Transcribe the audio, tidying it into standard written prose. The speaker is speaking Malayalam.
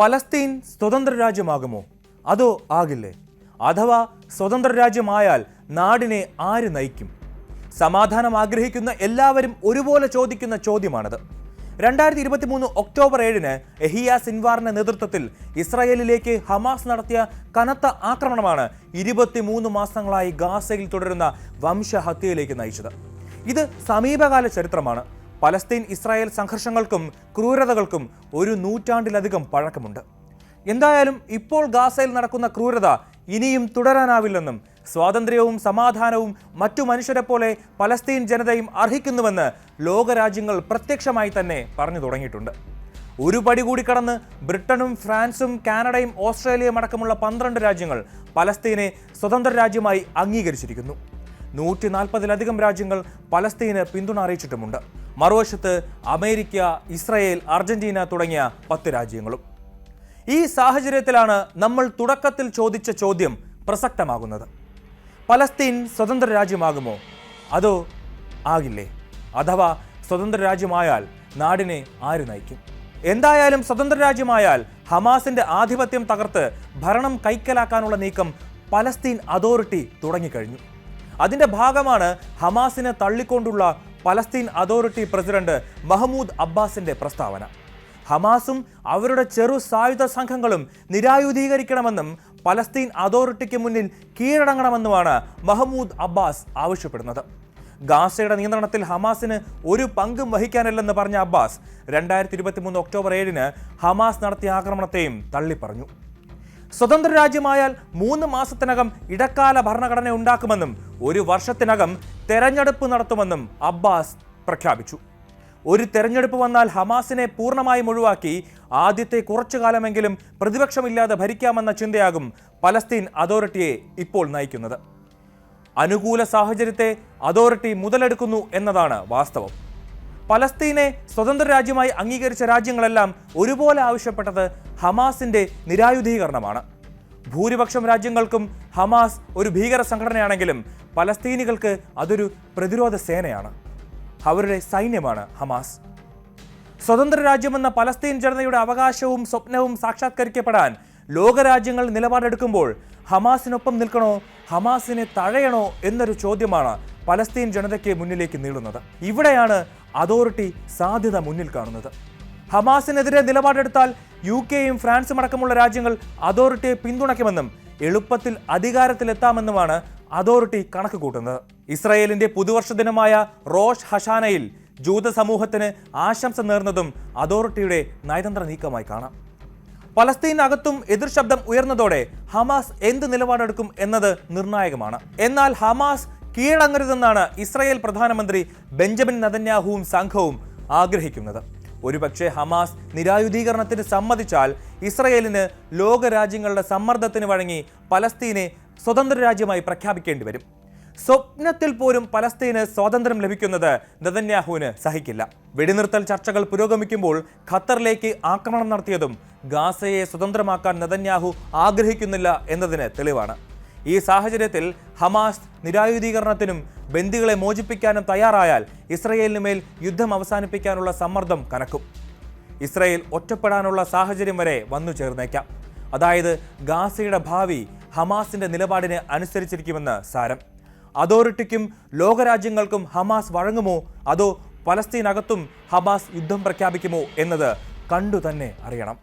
പലസ്തീൻ സ്വതന്ത്ര രാജ്യമാകുമോ അതോ ആകില്ലേ? അഥവാ സ്വതന്ത്ര രാജ്യമായാൽ നാടിനെ ആര് നയിക്കും? സമാധാനം ആഗ്രഹിക്കുന്ന എല്ലാവരും ഒരുപോലെ ചോദിക്കുന്ന ചോദ്യമാണത്. 2023 ഒക്ടോബർ 7-ന് യഹിയ സിൻവാറിന്റെ നേതൃത്വത്തിൽ ഇസ്രായേലിലേക്ക് ഹമാസ് നടത്തിയ കനത്ത ആക്രമണമാണ് 23 മാസങ്ങളായി ഗാസയിൽ തുടരുന്ന വംശഹത്യയിലേക്ക് നയിച്ചത്. ഇത് സമീപകാല ചരിത്രമാണ്. പലസ്തീൻ ഇസ്രായേൽ സംഘർഷങ്ങൾക്കും ക്രൂരതകൾക്കും ഒരു നൂറ്റാണ്ടിലധികം പഴക്കമുണ്ട്. എന്തായാലും ഇപ്പോൾ ഗാസയിൽ നടക്കുന്ന ക്രൂരത ഇനിയും തുടരാനാവില്ലെന്നും സ്വാതന്ത്ര്യവും സമാധാനവും മറ്റു മനുഷ്യരെ പോലെ പലസ്തീൻ ജനതയും അർഹിക്കുന്നുവെന്ന് ലോകരാജ്യങ്ങൾ പ്രത്യക്ഷമായി തന്നെ പറഞ്ഞു തുടങ്ങിയിട്ടുണ്ട്. ഒരു പടി കൂടി കടന്ന് ബ്രിട്ടനും ഫ്രാൻസും കാനഡയും ഓസ്ട്രേലിയയും അടക്കമുള്ള 12 രാജ്യങ്ങൾ പലസ്തീനെ സ്വതന്ത്ര രാജ്യമായി അംഗീകരിച്ചിരിക്കുന്നു. 140-ലധികം രാജ്യങ്ങൾ പലസ്തീന് പിന്തുണ അറിയിച്ചിട്ടുമുണ്ട്. മറുവശത്ത് അമേരിക്ക, ഇസ്രായേൽ, അർജന്റീന തുടങ്ങിയ 10 രാജ്യങ്ങളും. ഈ സാഹചര്യത്തിലാണ് നമ്മൾ തുടക്കത്തിൽ ചോദിച്ച ചോദ്യം പ്രസക്തമാകുന്നത്. പലസ്തീൻ സ്വതന്ത്ര രാജ്യമാകുമോ അതോ ആകില്ലേ? അഥവാ സ്വതന്ത്ര രാജ്യമായാൽ നാടിനെ ആര് നയിക്കും? എന്തായാലും സ്വതന്ത്ര രാജ്യമായാൽ ഹമാസിന്റെ ആധിപത്യം തകർത്ത് ഭരണം കൈക്കലാക്കാനുള്ള നീക്കം പലസ്തീൻ അതോറിറ്റി തുടങ്ങിക്കഴിഞ്ഞു. അതിന്റെ ഭാഗമാണ് ഹമാസിനെ തള്ളിക്കൊണ്ടുള്ള പലസ്തീൻ അതോറിറ്റി പ്രസിഡന്റ് മഹ്മൂദ് അബ്ബാസിന്റെ പ്രസ്താവന. ഹമാസും അവരുടെ ചെറു സായുധ സംഘങ്ങളും നിരായുധീകരിക്കണമെന്നും പലസ്തീൻ അതോറിറ്റിക്ക് മുന്നിൽ കീഴടങ്ങണമെന്നുമാണ് മഹ്മൂദ് അബ്ബാസ് ആവശ്യപ്പെടുന്നത്. ഗാസയുടെ നിയന്ത്രണത്തിൽ ഹമാസിന് ഒരു പങ്കും വഹിക്കാനില്ലെന്ന് പറഞ്ഞ അബ്ബാസ് 2023 ഒക്ടോബർ 7-ന് ഹമാസ് നടത്തിയ ആക്രമണത്തെയും തള്ളിപ്പറഞ്ഞു. സ്വതന്ത്ര രാജ്യമായാൽ 3 മാസത്തിനകം ഇടക്കാല ഭരണഘടന ഉണ്ടാക്കുമെന്നും 1 വർഷത്തിനകം തെരഞ്ഞെടുപ്പ് നടത്തുമെന്നും അബ്ബാസ് പ്രഖ്യാപിച്ചു. ഒരു തെരഞ്ഞെടുപ്പ് വന്നാൽ ഹമാസിനെ പൂർണ്ണമായും ഒഴിവാക്കി ആദ്യത്തെ കുറച്ചു കാലമെങ്കിലും പ്രതിപക്ഷമില്ലാതെ ഭരിക്കാമെന്ന ചിന്തയാകും പലസ്തീൻ അതോറിറ്റിയെ ഇപ്പോൾ നയിക്കുന്നത്. അനുകൂല സാഹചര്യത്തെ അതോറിറ്റി മുതലെടുക്കുന്നു എന്നതാണ് വാസ്തവം. പലസ്തീനെ സ്വതന്ത്ര രാജ്യമായി അംഗീകരിച്ച രാജ്യങ്ങളെല്ലാം ഒരുപോലെ ആവശ്യപ്പെട്ടത് ഹമാസിന്റെ നിരായുധീകരണമാണ്. ഭൂരിപക്ഷം രാജ്യങ്ങൾക്കും ഹമാസ് ഒരു ഭീകര സംഘടനയാണെങ്കിലും പലസ്തീനികൾക്ക് അതൊരു പ്രതിരോധ സേനയാണ്. അവരുടെ സൈന്യമാണ് ഹമാസ്. സ്വതന്ത്ര രാജ്യമെന്ന പലസ്തീൻ ജനതയുടെ അവകാശവും സ്വപ്നവും സാക്ഷാത്കരിക്കപ്പെടാൻ ലോകരാജ്യങ്ങൾ നിലപാടെടുക്കുമ്പോൾ ഹമാസിനൊപ്പം നിൽക്കണോ ഹമാസിനെ തഴയണോ എന്നൊരു ചോദ്യമാണ് പലസ്തീൻ ജനതയ്ക്ക് മുന്നിലേക്ക് നീളുന്നത്. ഇവിടെയാണ് അതോറിറ്റി സാധ്യത മുന്നിൽ കാണുന്നത്. ഹമാസിനെതിരെ നിലപാടെടുത്താൽ UK-യും ഫ്രാൻസും അടക്കമുള്ള രാജ്യങ്ങൾ അതോറിറ്റിയെ പിന്തുണയ്ക്കുമെന്നും എളുപ്പത്തിൽ അധികാരത്തിലെത്താമെന്നുമാണ് അതോറിറ്റി കണക്ക് കൂട്ടുന്നത്. ഇസ്രായേലിന്റെ പുതുവർഷ ദിനമായ റോഷ് ഹഷാനയിൽ ജൂത സമൂഹത്തിന് ആശംസ നേർന്നതും അതോറിറ്റിയുടെ നയതന്ത്ര നീക്കമായി കാണാം. പലസ്തീനകത്തും എതിർ ശബ്ദം ഉയർന്നതോടെ ഹമാസ് എന്ത് നിലപാടെടുക്കും എന്നത് നിർണായകമാണ്. എന്നാൽ ഹമാസ് കീഴടങ്ങരുതെന്നാണ് ഇസ്രായേൽ പ്രധാനമന്ത്രി ബെഞ്ചമിൻ നെതന്യാഹുവും സംഘവും ആഗ്രഹിക്കുന്നത്. ഒരുപക്ഷെ ഹമാസ് നിരായുധീകരണത്തിന് സമ്മതിച്ചാൽ ഇസ്രായേലിന് ലോകരാജ്യങ്ങളുടെ സമ്മർദ്ദത്തിന് വഴങ്ങി പലസ്തീനെ സ്വതന്ത്ര രാജ്യമായി പ്രഖ്യാപിക്കേണ്ടി വരും. സ്വപ്നത്തിൽ പോലും പലസ്തീന് സ്വാതന്ത്ര്യം ലഭിക്കുന്നത് നെതന്യാഹുവിന് സഹിക്കില്ല. വെടിനിർത്തൽ ചർച്ചകൾ പുരോഗമിക്കുമ്പോൾ ഖത്തറിലേക്ക് ആക്രമണം നടത്തിയതും ഗാസയെ സ്വതന്ത്രമാക്കാൻ നെതന്യാഹു ആഗ്രഹിക്കുന്നില്ല എന്നതിന് തെളിവാണ്. ഈ സാഹചര്യത്തിൽ ഹമാസ് നിരായുധീകരണത്തിനും ബന്ദികളെ മോചിപ്പിക്കാനും തയ്യാറായാൽ ഇസ്രായേലിന് മേൽ യുദ്ധം അവസാനിപ്പിക്കാനുള്ള സമ്മർദ്ദം കനക്കും. ഇസ്രായേൽ ഒറ്റപ്പെടാനുള്ള സാഹചര്യം വരെ വന്നു ചേർന്നേക്കാം. അതായത് ഗാസയുടെ ഭാവി ഹമാസിന്റെ നിലപാടിനെ അനുസരിച്ചിരിക്കുമെന്ന് സാരം. അതോറിറ്റിക്കും ലോകരാജ്യങ്ങൾക്കും ഹമാസ് വഴങ്ങുമോ അതോ പലസ്തീനകത്തും ഹമാസ് യുദ്ധം പ്രഖ്യാപിക്കുമോ എന്നത് കണ്ടു തന്നെ അറിയണം.